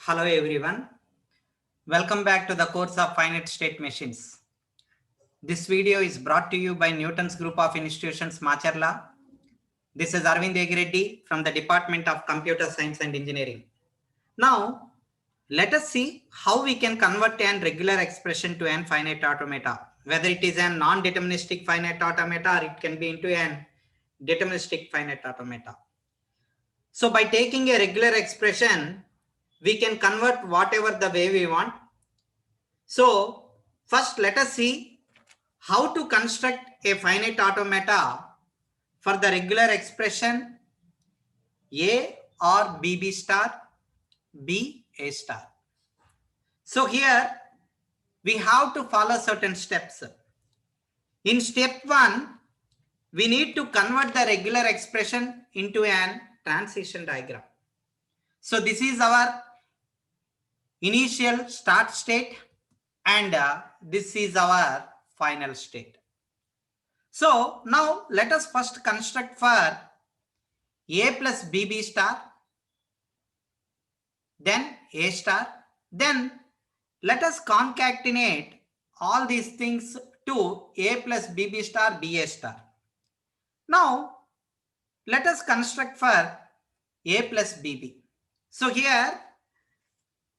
Hello everyone. Welcome back to the course of Finite State Machines. This video is brought to you by Newton's Group of Institutions, Macharla. This is Arvind Egireddy from the Department of Computer Science and Engineering. Now, let us see how we can convert a regular expression to an finite automata, whether it is a non-deterministic finite automata or it can be into an deterministic finite automata. So by taking a regular expression, we can convert whatever the way we want. So first let us see how to construct a finite automata for the regular expression A or BB star, B A star. So here we have to follow certain steps. In step 1, we need to convert the regular expression into an transition diagram. So this is our initial start state and this is our final state. So now let us first construct for A plus BB star, then A star, then let us concatenate all these things to A plus BB star, BA star. Now let us construct for A plus BB. So here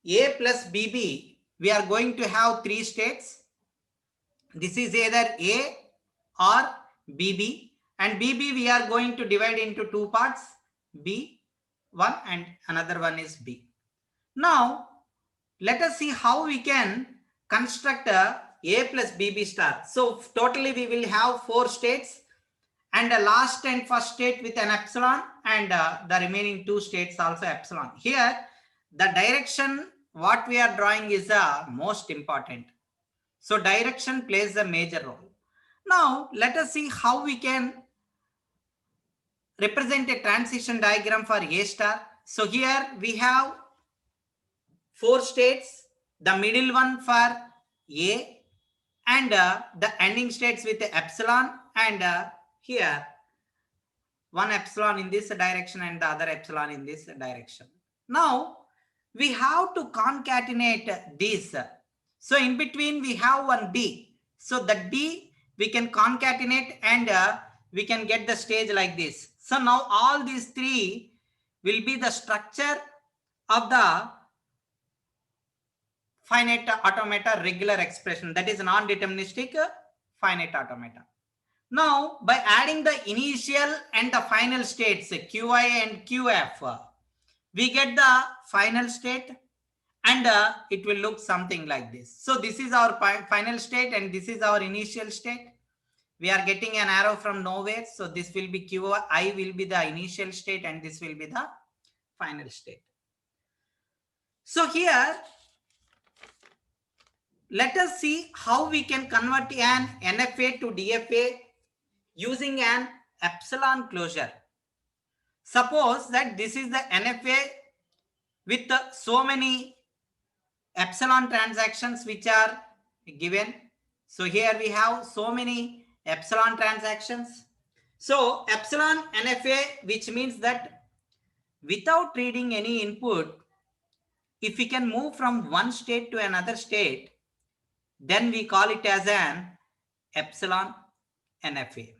A plus BB, we are going to have three states. This is either A or BB, and BB we are going to divide into two parts, B1 and another one is B. Now let us see how we can construct a plus BB star. So totally we will have four states and a last and first state with an epsilon and the remaining two states also epsilon. Here the direction what we are drawing is most important. So direction plays a major role. Now let us see how we can represent a transition diagram for A star. So here we have four states, the middle one for A and the ending states with the epsilon and here one epsilon in this direction and the other epsilon in this direction. Now we have to concatenate these. So in between we have one D. So that D we can concatenate and we can get the stage like this. So now all these three will be the structure of the finite automata regular expression, that is non-deterministic finite automata. Now by adding the initial and the final states Qi and Qf, we get the final state and it will look something like this. So this is our final state and this is our initial state. We are getting an arrow from nowhere. So this will be Qi will be the initial state and this will be the final state. So here let us see how we can convert an NFA to DFA using an epsilon closure. Suppose that this is the NFA with so many epsilon transactions which are given. So here we have so many epsilon transactions. So epsilon NFA, which means that without reading any input, if we can move from one state to another state, then we call it as an epsilon NFA.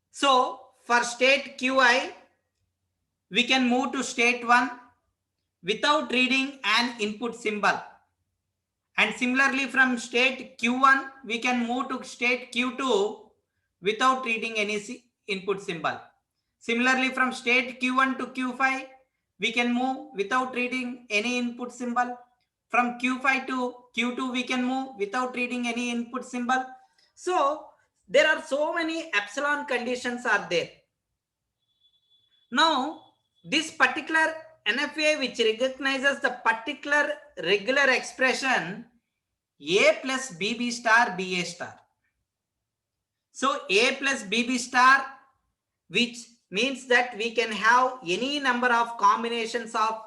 So for state Qi, we can move to state 1 without reading an input symbol. And similarly from state Q1, we can move to state Q2 without reading any input symbol. Similarly from state Q1 to Q5, we can move without reading any input symbol. From Q5 to Q2, we can move without reading any input symbol. So there are so many epsilon conditions are there. Now this particular NFA which recognizes the particular regular expression A plus BB star BA star. So A plus BB star, which means that we can have any number of combinations of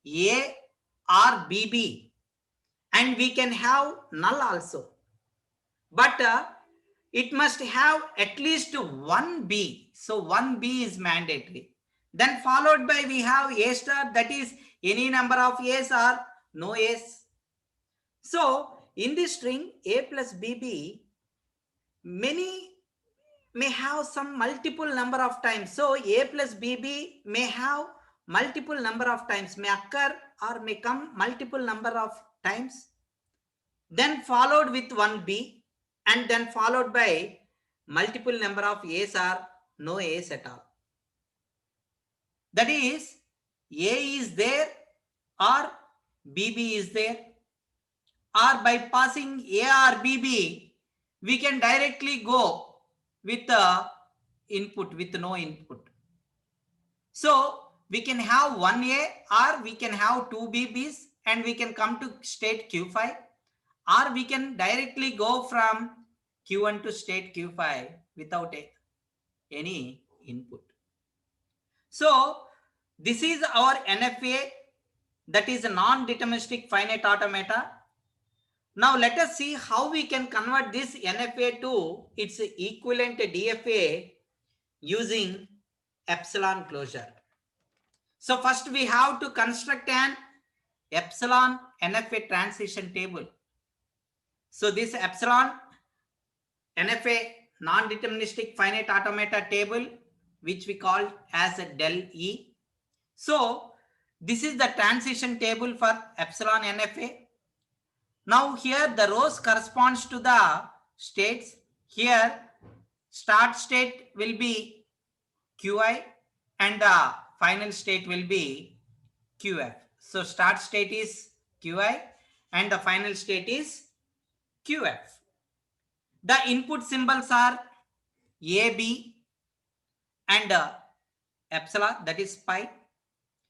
A or BB and we can have null also. But it must have at least one B. So one B is mandatory. Then followed by we have A star, that is any number of A's or no A's. So in this string A plus BB, many may have some multiple number of times. So A plus BB may have multiple number of times, may occur or may come multiple number of times, then followed with one B, and then followed by multiple number of A's or no A's at all. That is, A is there or BB is there, or by passing A or BB, we can directly go with the input, with no input. So we can have one A or we can have two BBs and we can come to state Q5, or we can directly go from Q1 to state Q5 without any input. So this is our NFA, that is a non-deterministic finite automata. Now let us see how we can convert this NFA to its equivalent DFA using epsilon closure. So first we have to construct an epsilon NFA transition table. So this epsilon NFA non-deterministic finite automata table, which we call as a del E. So this is the transition table for epsilon NFA. Now here the rows corresponds to the states. Here start state will be Qi and the final state will be Qf. So start state is Qi and the final state is Qf. The input symbols are AB and epsilon, that is pi.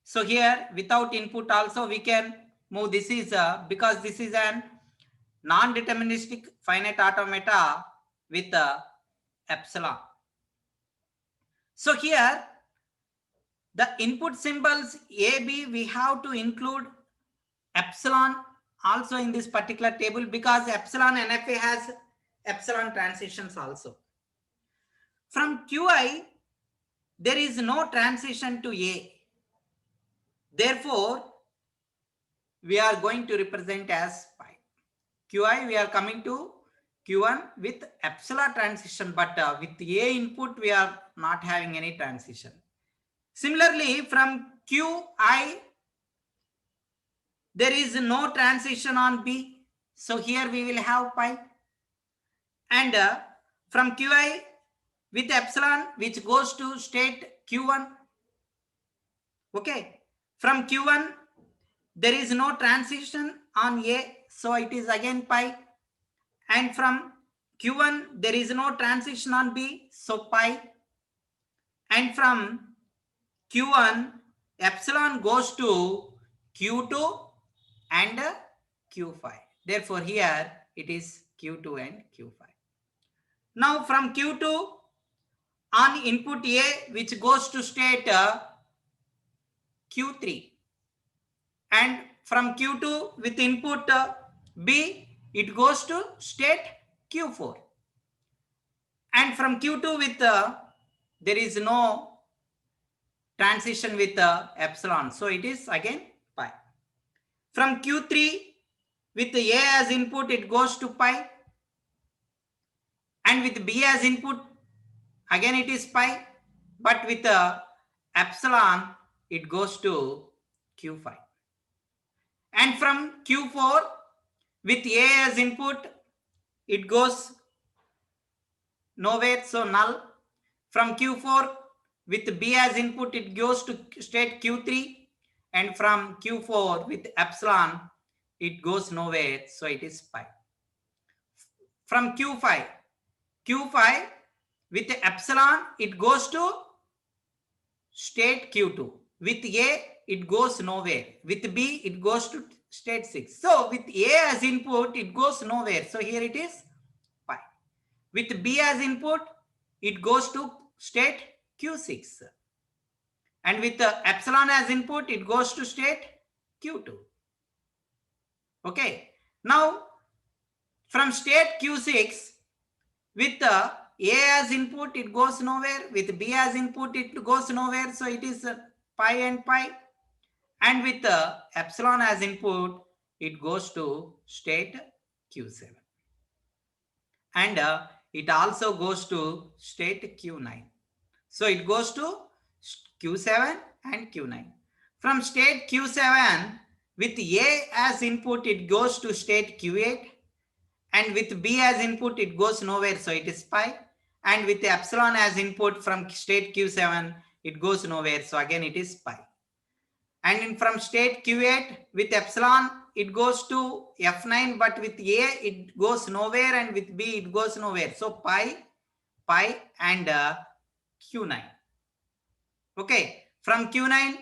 So here without input also we can move. This is because this is an non-deterministic finite automata with epsilon. So here the input symbols AB, we have to include epsilon also in this particular table because epsilon NFA has epsilon transitions also. From Qi, there is no transition to A. Therefore, we are going to represent as pi. Qi, we are coming to Q1 with epsilon transition, but with A input, we are not having any transition. Similarly, from Qi, there is no transition on B. So here we will have pi. And from Qi with epsilon, which goes to state Q1. Okay. From Q1, there is no transition on A. So it is again pi. And from Q1, there is no transition on B. So pi. And from Q1, epsilon goes to Q2 and Q5. Therefore, here it is Q2 and Q5. Now from Q2 on input A, which goes to state Q3, and from Q2 with input B, it goes to state Q4, and from Q2 with there is no transition with epsilon, so it is again pi. From Q3 with A as input, it goes to pi, and with B as input, again it is pi, but with epsilon, it goes to Q5. And from Q4 with A as input, it goes nowhere, so null. From Q4 with B as input, it goes to state Q3, and from Q4 with epsilon, it goes nowhere, so it is pi. From Q5 with epsilon, it goes to state Q2. With A, it goes nowhere. With B, it goes to state 6. So with A as input, it goes nowhere. So here it is pi. With B as input, it goes to state Q6. And with epsilon as input, it goes to state Q2. Okay. Now, from state Q6, with A as input, it goes nowhere. With B as input, it goes nowhere. So it is pi and pi. And with epsilon as input, it goes to state Q7. And it also goes to state Q9. So it goes to Q7 and Q9. From state Q7, with A as input, it goes to state Q8. And with B as input, it goes nowhere, so it is pi. And with epsilon as input from state Q7, it goes nowhere, so again it is pi. And from state Q8, with epsilon, it goes to F9, but with A, it goes nowhere, and with B, it goes nowhere. So pi, and Q9. Okay, from Q9,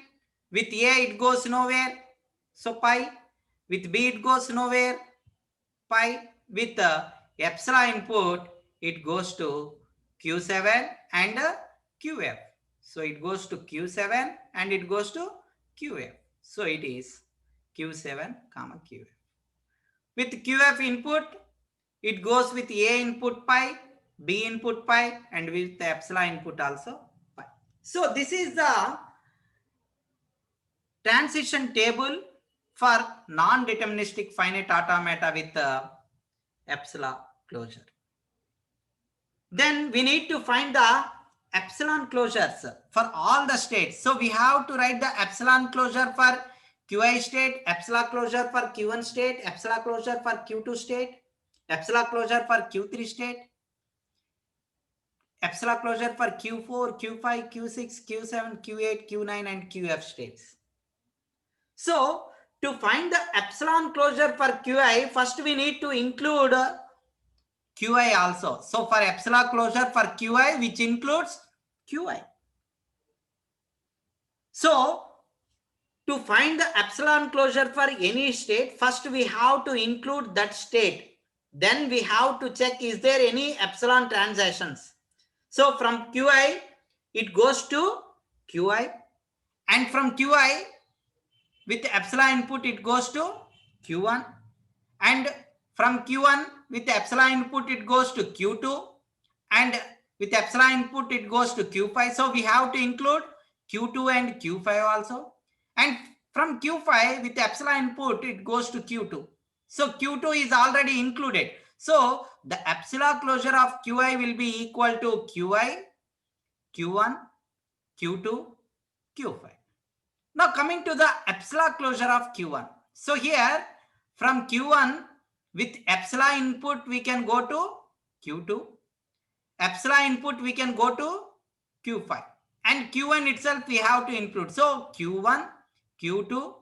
with A, it goes nowhere, so pi. With B, it goes nowhere, pi. With epsilon input, it goes to Q7 and QF. So it goes to Q7 and it goes to QF. So it is Q7 comma QF. With QF input, it goes with A input pi, B input pi, and with the epsilon input also pi. So this is the transition table for non-deterministic finite automata with epsilon closure. Then we need to find the epsilon closures for all the states. So we have to write the epsilon closure for Qi state, epsilon closure for Q1 state, epsilon closure for Q2 state, epsilon closure for Q3 state, epsilon closure for Q4, Q5, Q6, Q7, Q8, Q9, and QF states. So to find the epsilon closure for Qi, first we need to include Qi also. So for epsilon closure for Qi, which includes Qi. So to find the epsilon closure for any state, first we have to include that state. Then we have to check, is there any epsilon transactions? So from Qi, it goes to Qi. And from Qi, with epsilon input, it goes to Q1. And from Q1, with epsilon input, it goes to Q2. And with epsilon input, it goes to Q5. So we have to include Q2 and Q5 also. And from Q5, with epsilon input, it goes to Q2. So Q2 is already included. So the epsilon closure of Qi will be equal to Qi, Q1, Q2, Q5. Now coming to the epsilon closure of Q1. So here from Q1, with epsilon input, we can go to Q2. Epsilon input, we can go to Q5. And Q1 itself, we have to include. So Q1, Q2,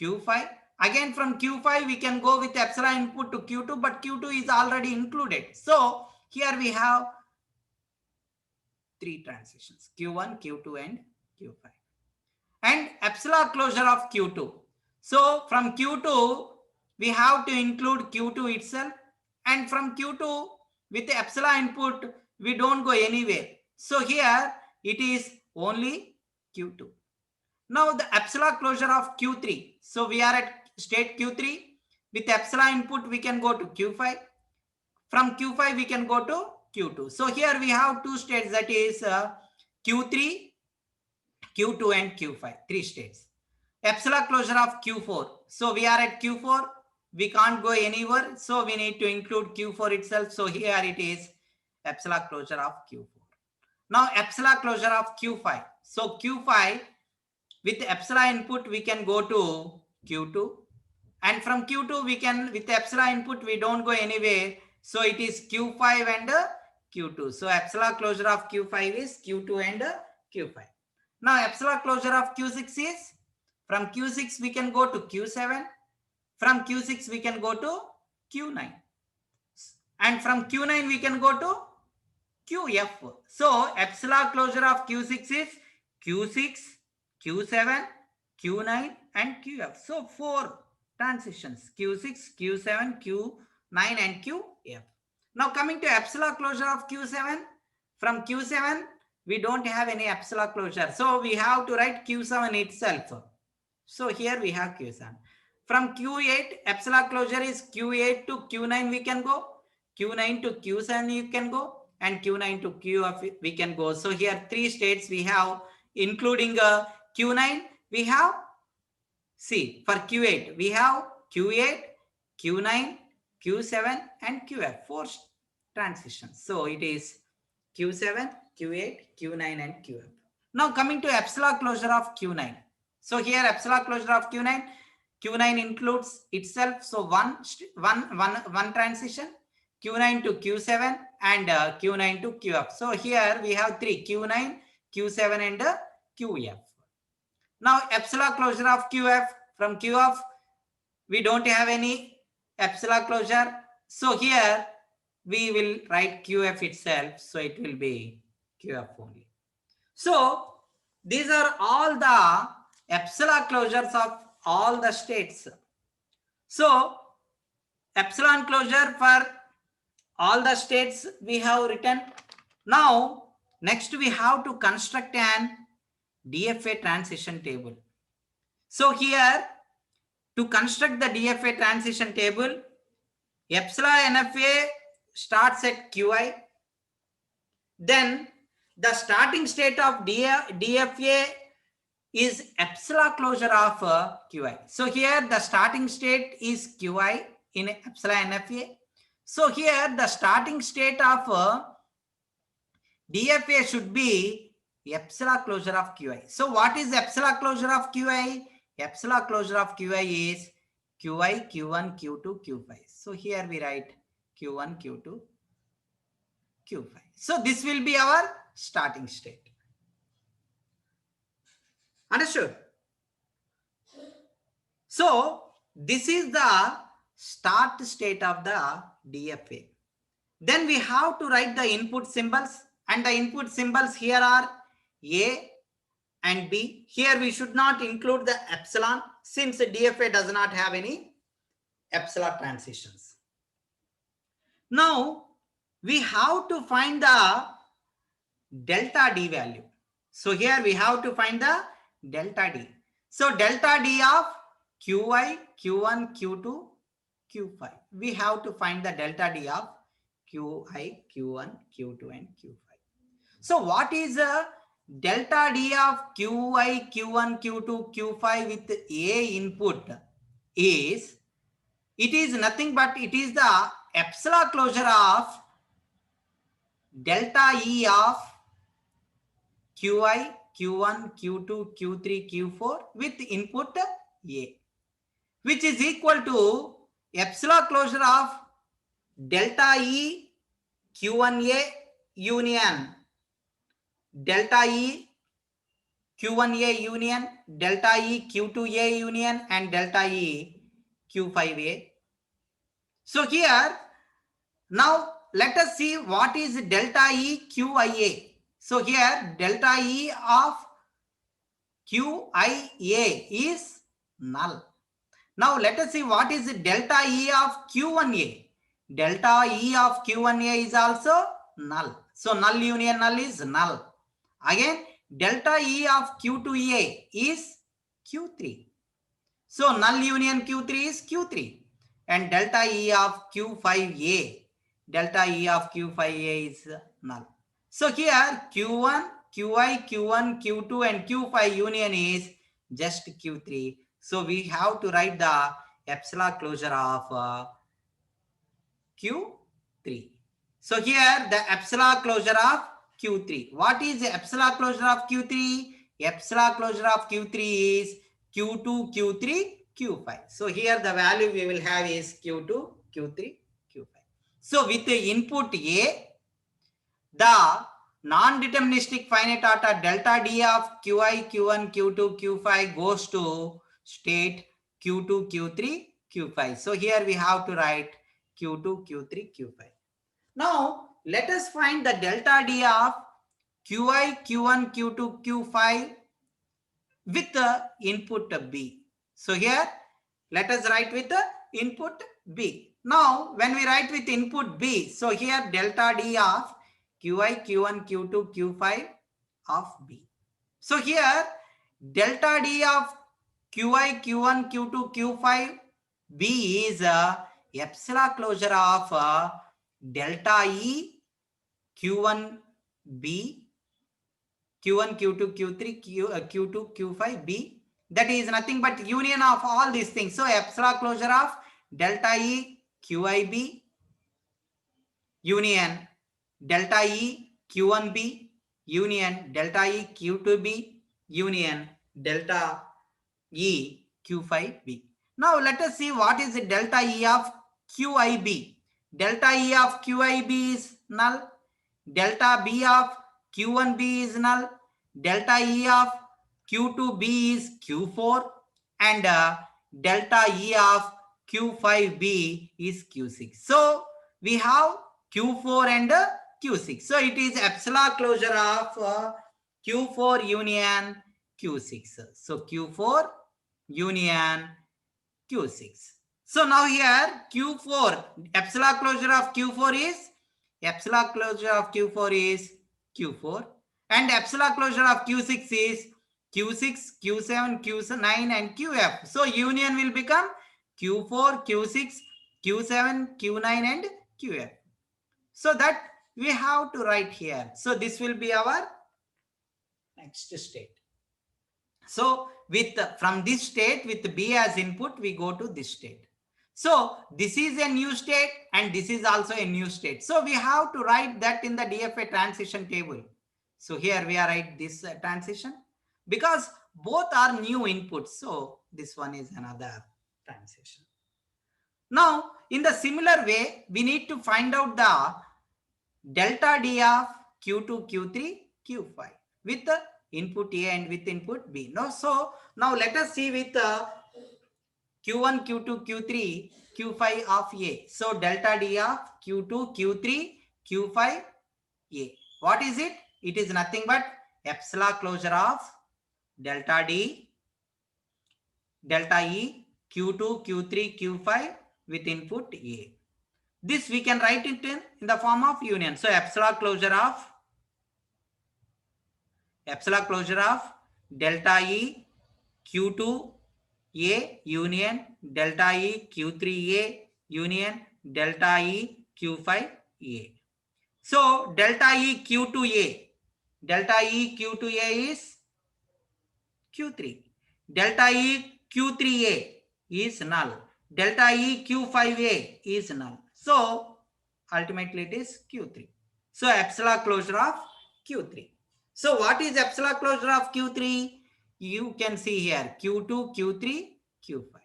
Q5. Again from Q5, we can go with epsilon input to Q2, but Q2 is already included. So here we have three transitions, Q1, Q2, and Q5. And epsilon closure of Q2. So from Q2, we have to include Q2 itself. And from Q2, with the epsilon input, we don't go anywhere. So here it is only Q2. Now the epsilon closure of Q3. So we are at state Q3. With epsilon input, we can go to Q5. From Q5, we can go to Q2. So here we have two states, that is Q3, Q2, and Q5, three states. Epsilon closure of Q4. So we are at Q4. We can't go anywhere. So we need to include Q4 itself. So here it is epsilon closure of Q4. Now epsilon closure of Q5. So Q5, with epsilon input, we can go to Q2. And from Q2, we can, with epsilon input, we don't go anywhere. So it is Q5 and Q2. So epsilon closure of Q5 is Q2 and Q5. Now epsilon closure of Q6 is, from Q6 we can go to Q7. From Q6 we can go to Q9. And from Q9 we can go to QF. So epsilon closure of Q6 is Q6, Q7, Q9, and QF. So four transitions, Q6, Q7, Q9, and QF. Now coming to epsilon closure of Q7. From Q7, we don't have any epsilon closure. So we have to write Q7 itself. So here we have Q7. From Q8, epsilon closure is Q8 to Q9 we can go. Q9 to Q7 you can go. And Q9 to QF we can go. So here three states we have, including Q9, we have See, for Q8, we have Q8, Q9, Q7 and QF, 4 transitions. So it is Q7, Q8, Q9 and QF. Now coming to epsilon closure of Q9. So here epsilon closure of Q9, Q9 includes itself. So one transition, Q9 to Q7 and Q9 to QF. So here we have 3, Q9, Q7 and QF. Now epsilon closure of QF, from QF we don't have any epsilon closure. So here we will write QF itself. So it will be QF only. So these are all the epsilon closures of all the states. So epsilon closure for all the states we have written. Now next we have to construct an DFA transition table. So here to construct the DFA transition table, epsilon NFA starts at QI. Then the starting state of DFA is epsilon closure of QI. So here the starting state is QI in epsilon NFA. So here the starting state of DFA should be epsilon closure of QI. So what is epsilon closure of QI? Epsilon closure of QI is QI, Q1, Q2, Q5. So here we write Q1, Q2, Q5. So this will be our starting state. Understood? So this is the start state of the DFA. Then we have to write the input symbols, and the input symbols here are A and B. Here we should not include the epsilon since the DFA does not have any epsilon transitions. Now we have to find the delta D value. So here we have to find the delta D. So delta D of QI, Q1, Q2, Q5. We have to find the delta D of QI, Q1, Q2 and Q5. So what is the delta D of QI, Q1, Q2, Q5 with A input is, it is nothing but it is the epsilon closure of delta E of QI, Q1, Q2, Q3, Q4 with input A, which is equal to epsilon closure of delta E Q1A union delta E Q1A union delta E Q2A union and delta E Q5A. So here now let us see what is delta E QIA. So here delta E of QIA is null. Now let us see what is delta E of Q1A. Delta E of Q1A is also null. So null union null is null. Again delta E of Q2A is Q3. So null union Q3 is Q3. And delta E of Q5A. Delta E of Q5A is null. So here Q1, QI, Q1, Q2 and Q5 union is just Q3. So we have to write the epsilon closure of Q3. So here the epsilon closure of Q3. What is the epsilon closure of Q3? Epsilon closure of Q3 is Q2, Q3, Q5. So here the value we will have is Q2, Q3, Q5. So with the input A, the non-deterministic finite order delta D of QI, Q1, Q2, Q5 goes to state Q2, Q3, Q5. So here we have to write Q2, Q3, Q5. Now let us find the delta D of QI, Q1, Q2, Q5 with the input B. So here let us write with the input B. Now when we write with input B, so here delta D of QI, Q1, Q2, Q5 of B. So here delta D of QI, Q1, Q2, Q5 B is epsilon closure of delta E Q1 B, Q1, Q2, Q3, Q2, Q5 B that is nothing but union of all these things. So epsilon closure of delta E QIB union delta E Q1B union delta E Q2B union delta E Q5B. Now let us see what is the delta E of QIB. Delta E of QIB is null. Delta B of Q1B is null. Delta E of Q2B is Q4. And delta E of Q5B is Q6. So we have Q4 and Q6. So it is epsilon closure of Q4 union Q6. So Q4 union Q6. So now here Q4, epsilon closure of Q4 is Q4 and epsilon closure of Q6 is Q6, Q7, Q9 and QF. So union will become Q4, Q6, Q7, Q9 and QF. So that we have to write here. So this will be our next state. So from this state with B as input, we go to this state. So this is a new state and this is also a new state. So we have to write that in the DFA transition table. So here we are write this transition because both are new inputs. So this one is another transition. Now in the similar way, we need to find out the delta D of Q2, Q3, Q5 with the input A and with input B. No, so now let us see with Q1, Q2, Q3, Q5 of A. So delta D of Q2, Q3, Q5, A. What is it? It is nothing but epsilon closure of delta D, delta E, Q2, Q3, Q5 with input A. This we can write it in the form of union. So epsilon closure of delta E Q2 A union delta E Q3 A union delta E Q5 A. So delta E Q2 A is Q3. Delta E Q3A is null. Delta E Q5A is null. So ultimately it is Q3. So epsilon closure of Q3. So what is epsilon closure of Q3? You can see here Q2, Q3, Q5.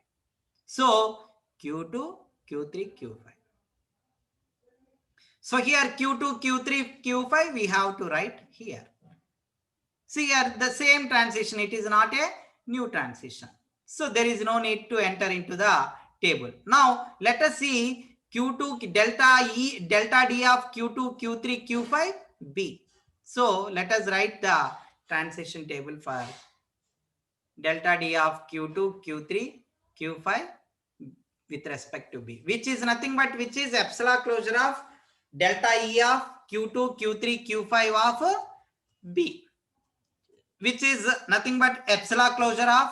So Q2, Q3, Q5. So here Q2, Q3, Q5 we have to write here. See here the same transition. It is not a new transition. So there is no need to enter into the table. Now let us see Q2 delta D of Q2, Q3, Q5 B. So let us write the transition table for delta D of Q2, Q3, Q5 with respect to B, which is nothing but which is epsilon closure of delta E of Q2, Q3, Q5 of B, which is nothing but epsilon closure of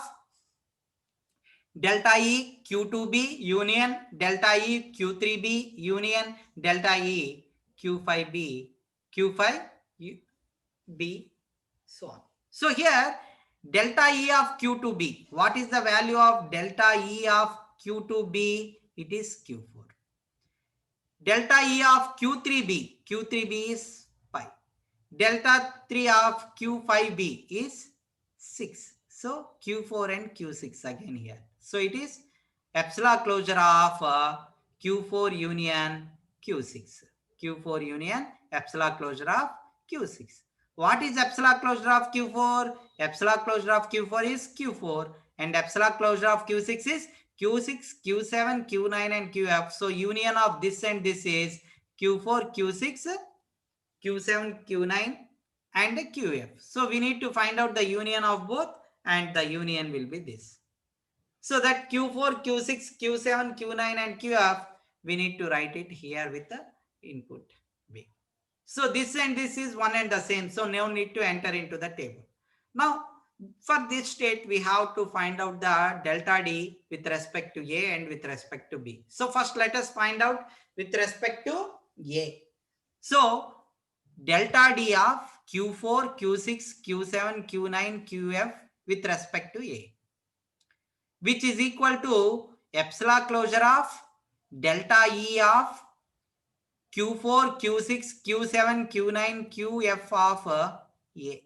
delta E Q2B union delta E Q3B union delta E Q5B Q5B so on. So here delta E of Q2B, what is the value of delta E of Q2B? It is Q4. Delta E of Q3B is 5. Delta 3 of Q5B is 6. So Q4 and Q6 again here. So it is epsilon closure of Q4 union Q6. Q4 union epsilon closure of Q6. What is epsilon closure of Q4? Epsilon closure of Q4 is Q4 and epsilon closure of Q6 is Q6, Q7, Q9 and QF. So union of this and this is Q4, Q6, Q7, Q9 and QF. So we need to find out the union of both and the union will be this. So that Q4, Q6, Q7, Q9 and QF, we need to write it here with the input B. So this and this is one and the same. So no need to enter into the table. Now for this state, we have to find out the delta D with respect to A and with respect to B. So first let us find out with respect to A. So delta D of Q4, Q6, Q7, Q9, QF with respect to A. which is equal to epsilon closure of delta E of Q4, Q6, Q7, Q9, Qf of A.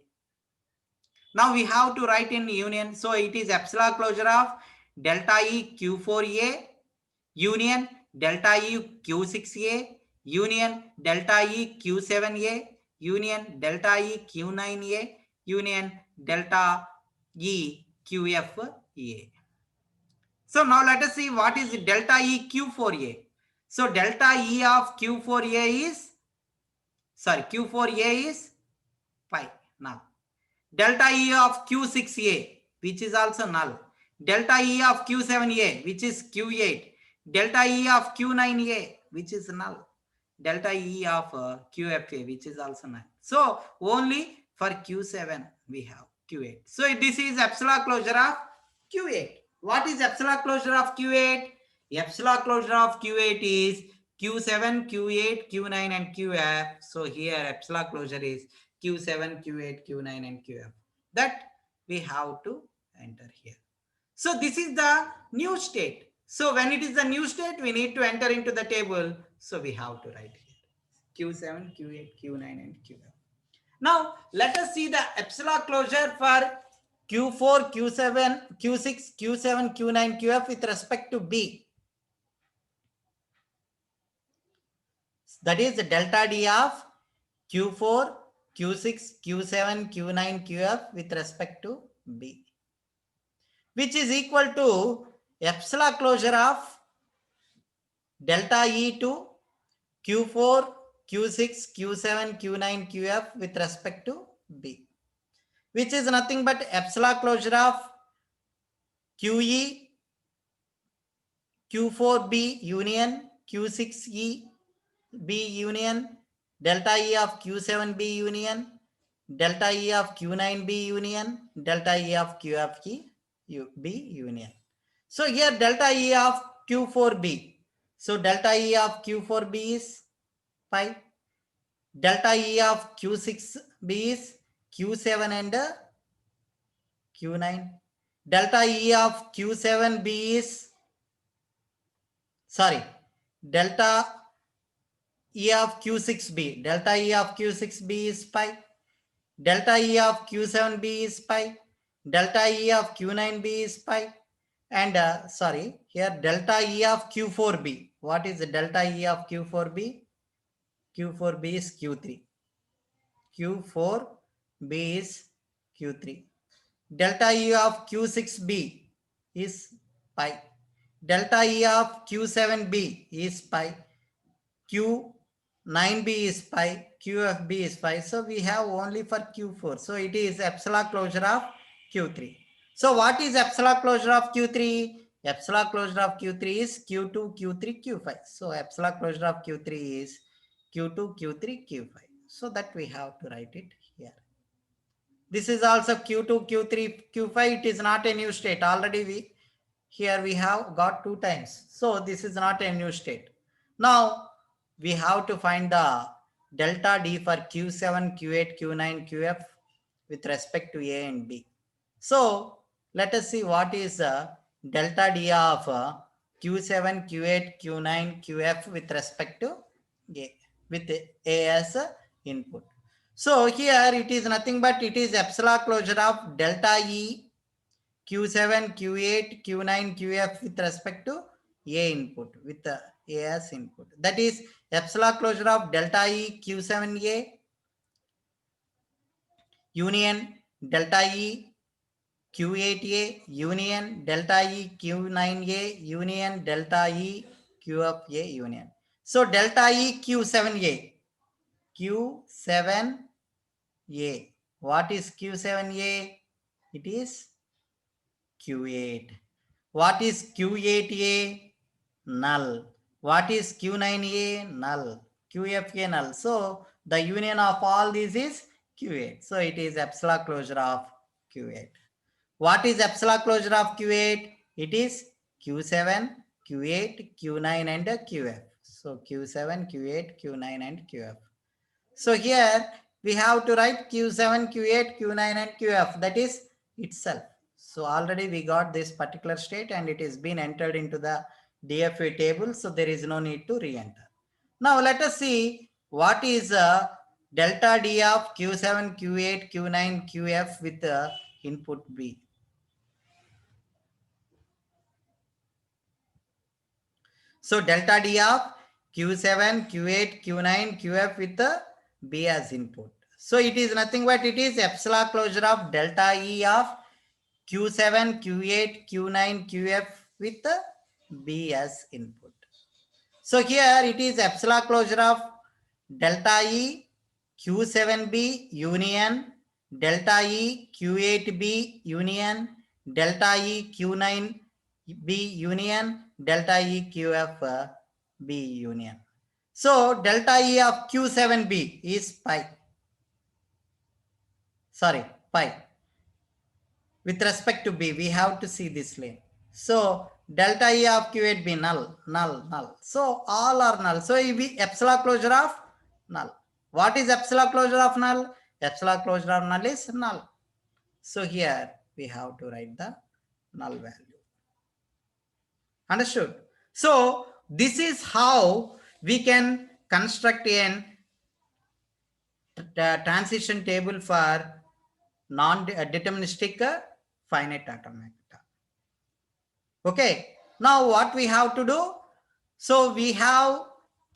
Now we have to write in union. So it is epsilon closure of delta E Q4A union delta E Q6A union delta E Q7A union delta E Q9A union delta E QFA. So now let us see what is delta E Q4A. So delta E of Q4A is, Q4A is pi null. Delta E of Q6A, which is also null. Delta E of Q7A, which is Q8. Delta E of Q9A, which is null. Delta E of QFA, which is also null. So only for Q7 we have Q8. So this is epsilon closure of Q8. What is epsilon closure of Q8? Epsilon closure of Q8 is Q7, Q8, Q9 and QF. So here epsilon closure is Q7, Q8, Q9 and QF. That we have to enter here. So this is the new state. So when it is the new state, we need to enter into the table. So we have to write here Q7, Q8, Q9 and QF. Now let us see the epsilon closure for Q4, Q7, Q6, Q7, Q9, QF with respect to B. That is the delta D of Q4, Q6, Q7, Q9, QF with respect to B, which is equal to epsilon closure of delta E to Q4, Q6, Q7, Q9, QF with respect to B, which is nothing but epsilon closure of QE, Q4B union, Q6E B union, delta E of Q7B union, delta E of Q9B union, delta E of QFB union. So here delta E of Q4B. So delta E of Q4B is pi. Delta E of Q6B is Q7 and Q9. Delta E of Q7B is, delta E of Q6B. Delta E of Q6B is pi. Delta E of Q7B is pi. Delta E of Q9B is pi. And here delta E of Q4B. What is the delta E of Q4B? Q4B is Q3. Q4B is Q3. Delta E of Q6B is pi. Delta E of Q7B is pi. Q9B is pi. QFB is pi. So we have only for Q4. So it is epsilon closure of Q3. So what is epsilon closure of Q3? Epsilon closure of Q3 is Q2, Q3, Q5. So epsilon closure of Q3 is Q2, Q3, Q5. So that we have to write it here. This is also Q2, Q3, Q5. It is not a new state. Already we have got 2 times. So this is not a new state. Now we have to find the delta D for Q7, Q8, Q9, QF with respect to A and B. So let us see what is delta D of Q7, Q8, Q9, QF with respect to A, with A as input. So here it is nothing but it is epsilon closure of delta E Q7, Q8, Q9, QF with respect to A input with A as input. That is epsilon closure of delta E Q7A union delta E Q8A union delta E Q9A union delta E QFA union. So delta E Q7A. Q7A. What is Q7A? It is Q8. What is Q8A? Null. What is Q9A? Null. QFA null. So the union of all these is Q8. So it is epsilon closure of Q8. What is epsilon closure of Q8? It is Q7, Q8, Q9 and QF. So Q7, Q8, Q9 and QF. So here we have to write Q7, Q8, Q9 and QF. That is itself. So already we got this particular state and it is been entered into the DFA table. So there is no need to re-enter. Now let us see what is delta D of Q7, Q8, Q9, QF with input B. So delta D of Q7, Q8, Q9, QF with B as input. So it is nothing but it is epsilon closure of delta E of Q7, Q8, Q9, QF with B as input. So here it is epsilon closure of delta E Q7B union delta E Q8B union delta E Q9B union delta E QF B union. So delta E of Q7B is pi. Sorry, pi. With respect to B, we have to see this lane. So delta E of Q8B null, null, null. So all are null. So it be epsilon closure of null. What is epsilon closure of null? Epsilon closure of null is null. So here we have to write the null value. Understood? So this is how we can construct a transition table for non-deterministic finite automata. Okay, now what we have to do? So we have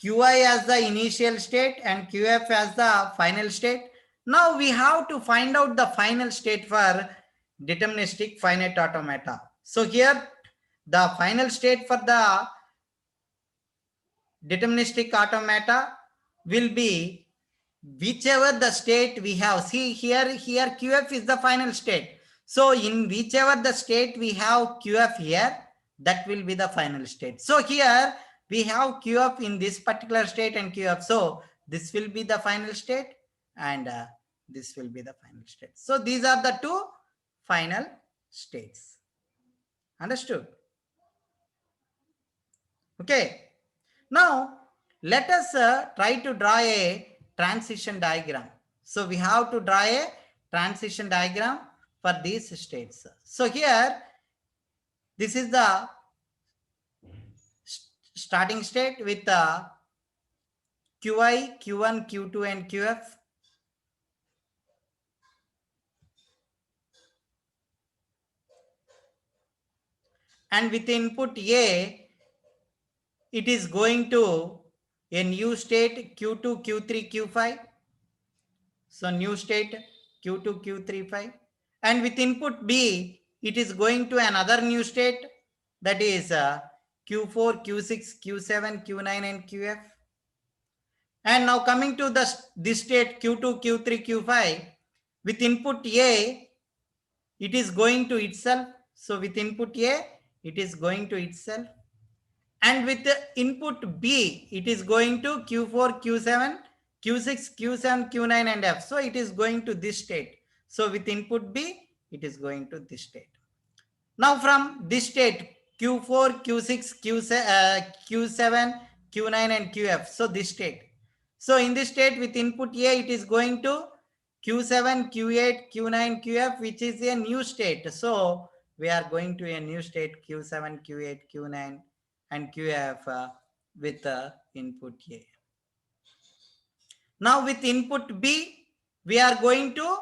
Qi as the initial state and Qf as the final state. Now we have to find out the final state for deterministic finite automata. So here the final state for the deterministic automata will be whichever the state we have. See here QF is the final state. So in whichever the state we have QF here, that will be the final state. So here we have QF in this particular state and QF. So this will be the final state and this will be the final state. So these are the two final states. Understood? Okay. Now let us try to draw a transition diagram. So we have to draw a transition diagram for these states. So here, this is the starting state with Qi, Q1, Q2 and QF. And with input A, it is going to a new state Q2, Q3, Q5. So new state Q2, Q3, 5. And with input B, it is going to another new state that is Q4, Q6, Q7, Q9 and QF. And now coming to this state Q2, Q3, Q5, with input A, it is going to itself. So with input A, it is going to itself. And with the input B, it is going to Q4, Q7, Q6, Q7, Q9 and F. So it is going to this state. So with input B, it is going to this state. Now from this state, Q4, Q6, Q7, Q9 and QF. So this state. So in this state with input A, it is going to Q7, Q8, Q9, QF, which is a new state. So we are going to a new state Q7, Q8, Q9 and QF with input A. Now with input B, we are going to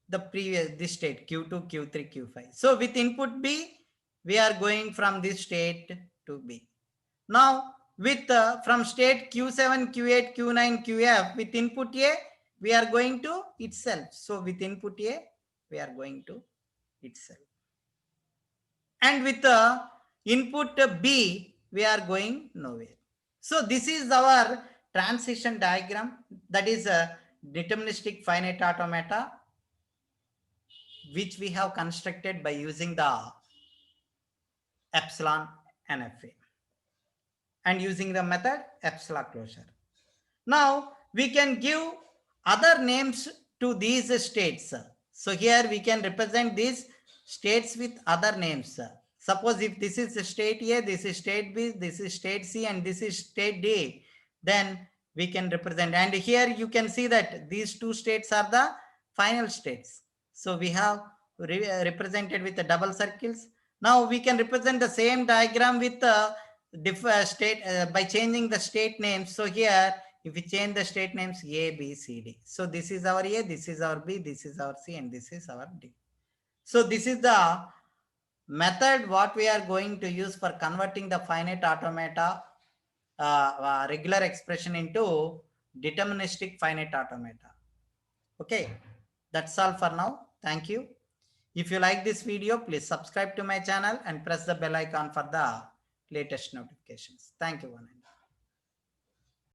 the previous this state Q2, Q3, Q5. So with input B, we are going from this state to B. Now with from state Q7, Q8, Q9, QF with input A, we are going to itself. So with input A, we are going to itself. And with input B, we are going nowhere. So this is our transition diagram, that is a deterministic finite automata, which we have constructed by using the epsilon NFA and using the method epsilon closure. Now we can give other names to these states. So here we can represent these states with other names. Suppose if this is state A, this is state B, this is state C, and this is state D, then we can represent. And here you can see that these two states are the final states. So we have represented with the double circles. Now we can represent the same diagram with state by changing the state names. So here, if we change the state names A, B, C, D. So this is our A, this is our B, this is our C, and this is our D. So this is the method what we are going to use for converting the finite automata regular expression into deterministic finite automata. Okay, that's all for now. Thank you. If you like this video, please subscribe to my channel and press the bell icon for the latest notifications. Thank you, one and all.